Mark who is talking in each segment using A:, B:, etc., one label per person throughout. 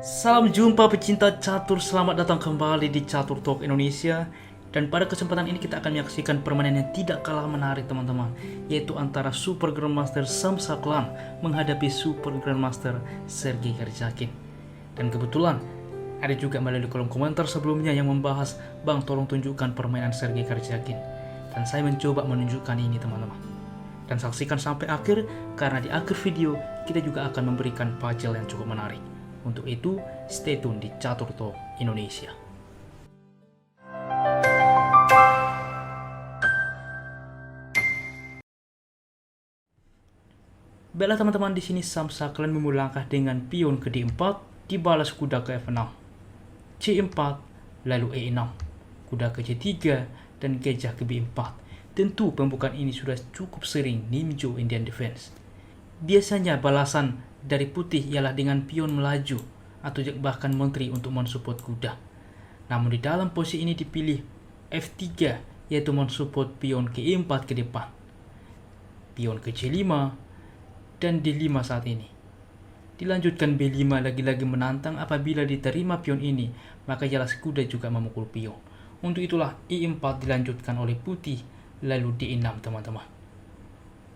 A: Salam jumpa pecinta catur, selamat datang kembali di Catur Talk Indonesia. Dan pada kesempatan ini kita akan menyaksikan permainan yang tidak kalah menarik teman-teman, yaitu antara Super Grandmaster Samsa Clan menghadapi Super Grandmaster Sergei Karjakin. Dan kebetulan ada juga melalui kolom komentar sebelumnya yang membahas, "Bang, tolong tunjukkan permainan Sergei Karjakin." Dan saya mencoba menunjukkan ini teman-teman. Dan saksikan sampai akhir, karena di akhir video kita juga akan memberikan puzzle yang cukup menarik. Untuk itu, stay tune di Catur Talk Indonesia. Baiklah teman-teman, di sini Samsa Clan memulai langkah dengan pion ke D4, dibalas kuda ke F6, C4, lalu E6, kuda ke C3, dan gajah ke B4. Tentu pembukaan ini sudah cukup sering Nimjo Indian Defense. Biasanya balasan dari putih ialah dengan pion melaju atau bahkan menteri untuk mensupport kuda. Namun di dalam posisi ini dipilih F3, yaitu mensupport pion ke E4 ke depan, pion ke C5, dan D5 saat ini. Dilanjutkan B5, lagi-lagi menantang. Apabila diterima pion ini, maka jelas kuda juga memukul pion. Untuk itulah E4 dilanjutkan oleh putih, lalu D6 teman-teman.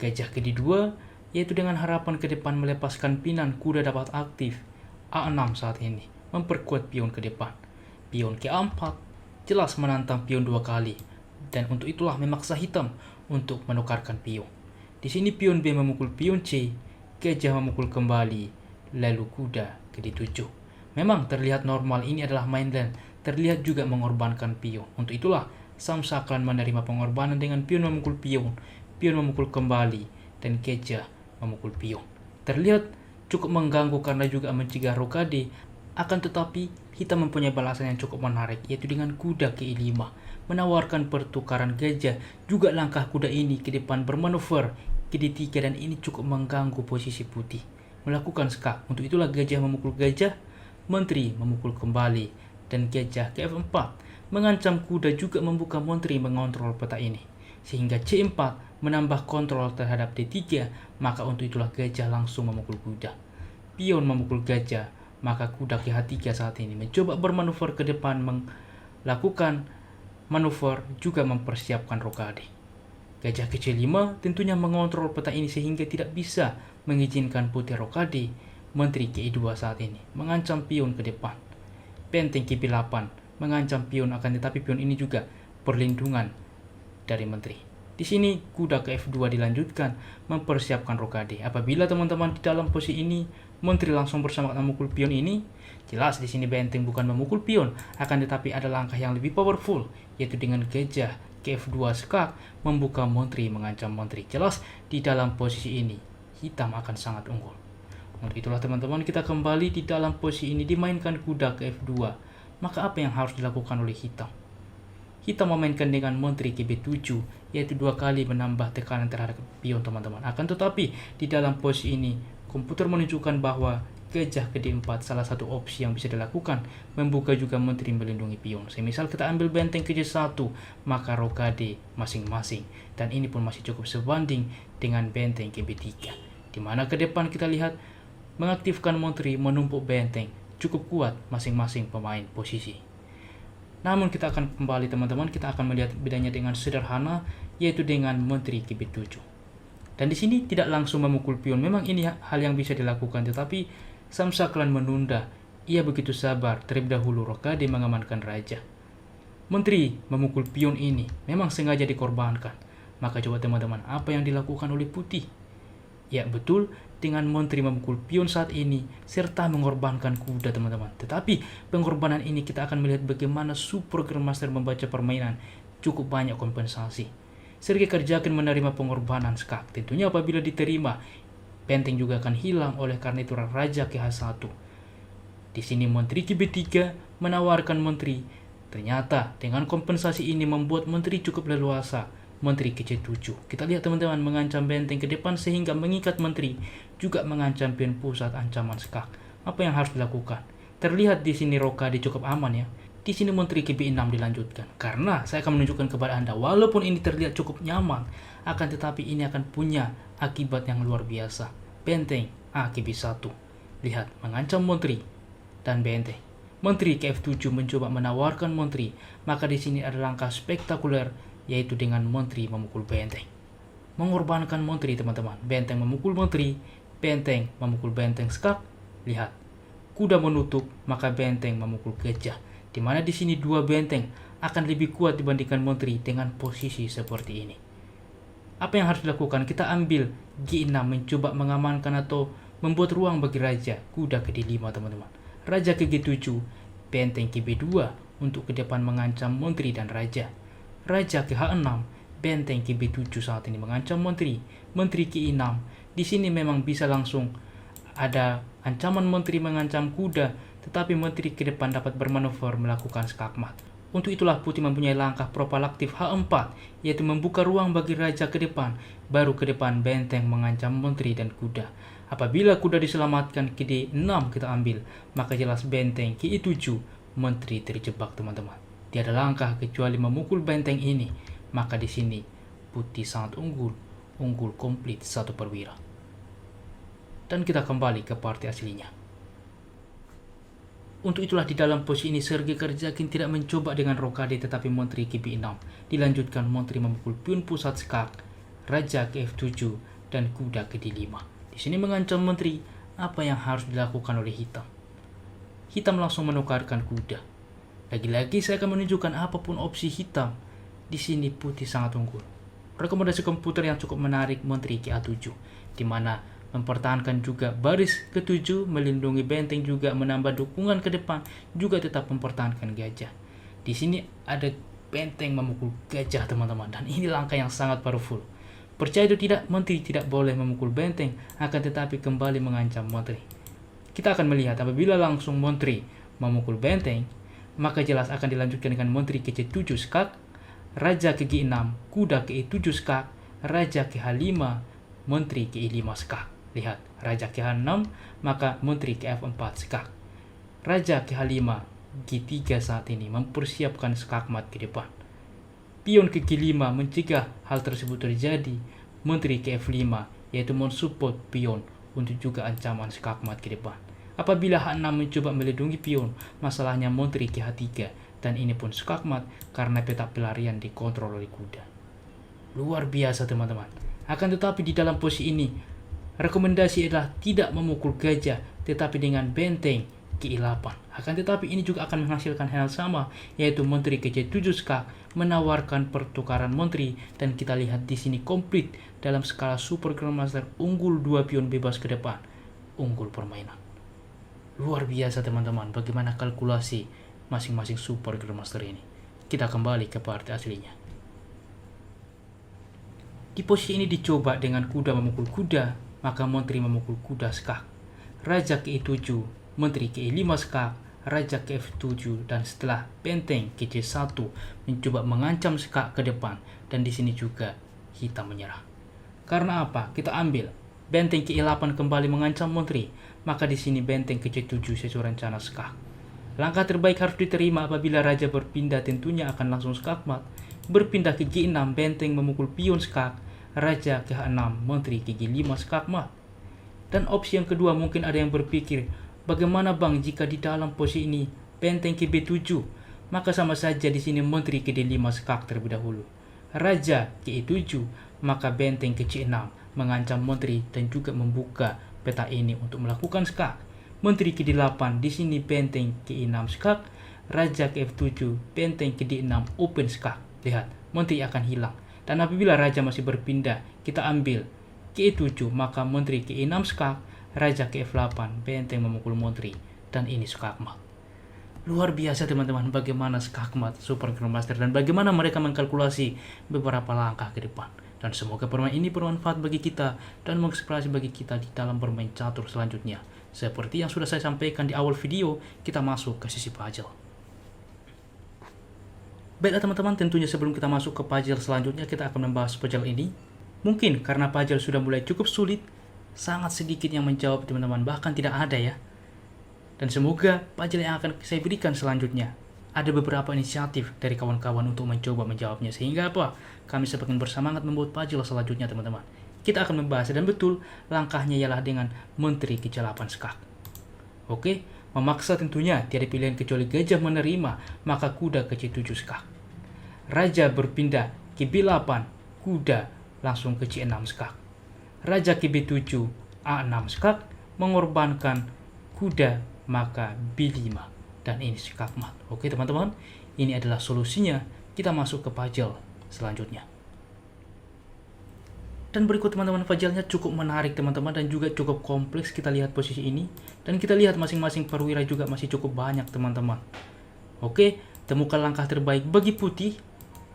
A: Gajah ke D2, yaitu dengan harapan ke depan melepaskan pinan, kuda dapat aktif. A6 saat ini, memperkuat pion ke depan. Pion ke A4, jelas menantang pion 2 kali. Dan untuk itulah memaksa hitam untuk menukarkan pion. Di sini pion B memukul pion C, gajah memukul kembali, lalu kuda ke D7. Memang terlihat normal, ini adalah mainland, terlihat juga mengorbankan pion. Untuk itulah Samsa Clan menerima pengorbanan dengan pion memukul pion memukul kembali, dan gajah memukul pion. Terlihat cukup mengganggu karena juga mencegah rokade, akan tetapi hitam mempunyai balasan yang cukup menarik, yaitu dengan kuda ke E5, menawarkan pertukaran gajah. Juga langkah kuda ini ke depan bermanuver ke D3, dan ini cukup mengganggu posisi putih, melakukan skak. Untuk itulah gajah memukul gajah, menteri memukul kembali, dan gajah ke F4, mengancam kuda juga membuka menteri mengontrol peta ini, sehingga C4 menambah kontrol terhadap D3, maka untuk itulah gajah langsung memukul kuda. Pion memukul gajah, maka kuda ke H3 saat ini mencoba bermanuver ke depan, melakukan manuver juga mempersiapkan rokade. Gajah ke C5 tentunya mengontrol peta ini sehingga tidak bisa mengizinkan putih rokade. Menteri ke E2 saat ini mengancam pion ke depan. Benteng ke B8 mengancam pion, akan tetapi pion ini juga perlindungan dari menteri. Di sini kuda ke F2 dilanjutkan, mempersiapkan rokade. Apabila teman-teman di dalam posisi ini, menteri langsung bersama memukul pion ini, jelas di sini benteng bukan memukul pion, akan tetapi ada langkah yang lebih powerful, yaitu dengan gajah ke F2 skak, membuka menteri, mengancam menteri. Jelas di dalam posisi ini hitam akan sangat unggul. Untuk itulah teman-teman, kita kembali di dalam posisi ini, dimainkan kuda ke F2. Maka apa yang harus dilakukan oleh hitam? Hitam memainkan dengan menteri ke B7, yaitu 2 kali menambah tekanan terhadap pion teman-teman. Akan tetapi di dalam posisi ini komputer menunjukkan bahwa gajah ke D4 salah satu opsi yang bisa dilakukan, membuka juga menteri melindungi pion. Semisal kita ambil benteng ke C1, maka rokade masing-masing, dan ini pun masih cukup sebanding dengan benteng ke B3, di mana ke depan kita lihat mengaktifkan menteri menumpuk benteng, cukup kuat masing-masing pemain posisi. Namun kita akan kembali teman-teman, kita akan melihat bedanya dengan sederhana, yaitu dengan menteri ke B7. Dan di sini tidak langsung memukul pion. Memang ini hal yang bisa dilakukan, tetapi Samsa Clan menunda. Ia begitu sabar, terlebih dahulu rokade mengamankan raja. Menteri memukul pion ini memang sengaja dikorbankan. Maka coba teman-teman, apa yang dilakukan oleh putih? Ya betul, dengan menteri memukul pion saat ini serta mengorbankan kuda teman-teman. Tetapi pengorbanan ini kita akan melihat bagaimana Super Grandmaster membaca permainan, cukup banyak kompensasi. Sergei Karjakin menerima pengorbanan skak. Tentunya apabila diterima, benteng juga akan hilang, oleh karena itu raja ke H1. Di sini menteri ke B3 menawarkan menteri. Ternyata dengan kompensasi ini membuat menteri cukup leluasa. Menteri ke C7. Kita lihat teman-teman, mengancam benteng ke depan sehingga mengikat menteri, juga mengancam pion pusat ancaman skak. Apa yang harus dilakukan? Terlihat di sini rokade cukup aman ya. Di sini menteri ke B6 dilanjutkan. Karena saya akan menunjukkan kepada Anda, walaupun ini terlihat cukup nyaman, akan tetapi ini akan punya akibat yang luar biasa. Benteng A ke B1. Lihat, mengancam menteri. dan benteng. Menteri ke F7 mencoba menawarkan menteri, maka di sini ada langkah spektakuler, yaitu dengan menteri memukul benteng. Mengorbankan menteri teman-teman. Benteng memukul menteri, benteng memukul benteng skak. Lihat, kuda menutup, maka benteng memukul gajah. Di mana di sini dua benteng akan lebih kuat dibandingkan menteri dengan posisi seperti ini. Apa yang harus dilakukan? Kita ambil G6 mencoba mengamankan atau membuat ruang bagi raja. Kuda ke D5 teman-teman. Raja ke G7, benteng ke B2 untuk ke depan mengancam menteri dan raja. Raja ke H6, benteng ke B7 saat ini mengancam menteri. Menteri ke E6. Di sini memang bisa langsung ada ancaman menteri mengancam kuda, tetapi menteri ke depan dapat bermanuver melakukan skakmat. Untuk itulah putih mempunyai langkah propalaktif H4, yaitu membuka ruang bagi raja ke depan, baru ke depan benteng mengancam menteri dan kuda. Apabila kuda diselamatkan ke D6 kita ambil, maka jelas benteng ke E7, menteri terjebak teman-teman. Tiada langkah kecuali memukul benteng ini, maka di sini putih sangat unggul komplit 1 perwira. Dan kita kembali ke partai aslinya. Untuk itulah di dalam posisi ini Sergei Karjakin tidak mencoba dengan rokade tetapi menteri ke B6. Dilanjutkan menteri memukul pion pusat skak, raja ke F7 dan kuda ke D5. Di sini mengancam menteri. Apa yang harus dilakukan oleh hitam? Hitam langsung menukarkan kuda. Lagi-lagi saya akan menunjukkan apapun opsi hitam. Di sini putih sangat unggul. Rekomendasi komputer yang cukup menarik menteri ke A7, di mana mempertahankan juga baris ke-7, melindungi benteng juga menambah dukungan ke depan, juga tetap mempertahankan gajah. Di sini ada benteng memukul gajah teman-teman, dan ini langkah yang sangat powerful. Percaya atau tidak, menteri tidak boleh memukul benteng, akan tetapi kembali mengancam menteri. Kita akan melihat apabila langsung menteri memukul benteng, maka jelas akan dilanjutkan dengan menteri ke C7 skak, raja ke G6, kuda ke E7 skak, raja ke H5, menteri ke E5 skak. Lihat, raja ke H6, maka menteri ke F4 skak. Raja ke H5, G3 saat ini mempersiapkan skakmat ke depan. Pion ke G5 mencegah hal tersebut terjadi. Menteri ke F5, yaitu mensupport pion untuk juga ancaman skakmat ke depan. Apabila H6 mencoba melindungi pion, masalahnya menteri ke H3, dan ini pun skakmat karena peta pelarian dikontrol oleh kuda. Luar biasa teman-teman. Akan tetapi di dalam posisi ini, rekomendasi adalah tidak memukul gajah, tetapi dengan benteng ke E8. Akan tetapi ini juga akan menghasilkan hal sama, yaitu menteri ke C7 skak menawarkan pertukaran menteri, dan kita lihat di sini komplit dalam skala Super Grandmaster, unggul 2 pion bebas ke depan, unggul permainan. Luar biasa teman-teman, bagaimana kalkulasi masing-masing Super Grandmaster ini. Kita kembali ke partai aslinya. Di posisi ini dicoba dengan kuda memukul kuda, maka menteri memukul kuda skak. Raja ke E7, menteri ke E5 skak, raja ke F7, dan setelah benteng ke C1 mencoba mengancam skak ke depan, dan di sini juga hitam menyerah. Karena apa? Kita ambil benteng ke E8 kembali mengancam menteri, maka di sini benteng ke C7 sesuai rencana skak. Langkah terbaik harus diterima. Apabila raja berpindah tentunya akan langsung skakmat. Berpindah ke G6, benteng memukul pion skak, raja ke H6, menteri ke G5 skakmat. Dan opsi yang kedua, mungkin ada yang berpikir, bagaimana bang jika di dalam posisi ini benteng ke B7? Maka sama saja di sini menteri ke D5 skak terlebih dahulu. Raja ke E7, maka benteng ke C6 mengancam menteri dan juga membuka peta ini untuk melakukan skak. Menteri ke D8, di sini benteng ke E6 skak, raja ke F7, benteng ke D6 open skak. Lihat, menteri akan hilang. Dan apabila raja masih berpindah, kita ambil ke E7, maka menteri ke E6 skak, raja ke F8, benteng memukul menteri, dan ini skakmat. Luar biasa teman-teman, bagaimana skakmat Super Grandmaster dan bagaimana mereka mengkalkulasi beberapa langkah ke depan. Dan semoga permainan ini bermanfaat bagi kita dan menginspirasi bagi kita di dalam bermain catur selanjutnya. Seperti yang sudah saya sampaikan di awal video, kita masuk ke sisi puzzle. Baiklah teman-teman, tentunya sebelum kita masuk ke puzzle selanjutnya, kita akan membahas puzzle ini. Mungkin karena puzzle sudah mulai cukup sulit, sangat sedikit yang menjawab teman-teman, bahkan tidak ada ya. Dan semoga puzzle yang akan saya berikan selanjutnya, ada beberapa inisiatif dari kawan-kawan untuk mencoba menjawabnya. Sehingga apa? Kami semakin bersemangat membuat puzzle selanjutnya teman-teman. Kita akan membahas dan betul langkahnya ialah dengan menteri ke 8 skak. Oke, Memaksa tentunya, tiada pilihan kecuali gajah menerima, maka kuda ke C7 skak. Raja berpindah ke B8, kuda langsung ke C6 skak. Raja ke B7, A6 skak, mengorbankan kuda, maka B5. Dan ini skak mat. Oke teman-teman, ini adalah solusinya. Kita masuk ke puzzle selanjutnya. Dan berikut teman-teman, puzzle-nya cukup menarik teman-teman dan juga cukup kompleks. Kita lihat posisi ini dan kita lihat masing-masing perwira juga masih cukup banyak teman-teman. Oke, temukan langkah terbaik bagi putih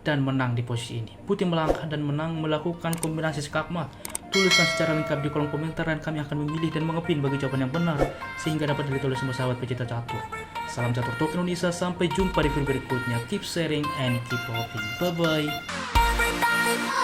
A: dan menang di posisi ini. Putih melangkah dan menang melakukan kombinasi skakmat. Tuliskan secara lengkap di kolom komentar dan kami akan memilih dan mengepin bagi jawaban yang benar sehingga dapat dilihat oleh semua sahabat pecinta catur. Salam catur Talk Indonesia, sampai jumpa di video berikutnya. Keep sharing and keep hoping. Bye bye.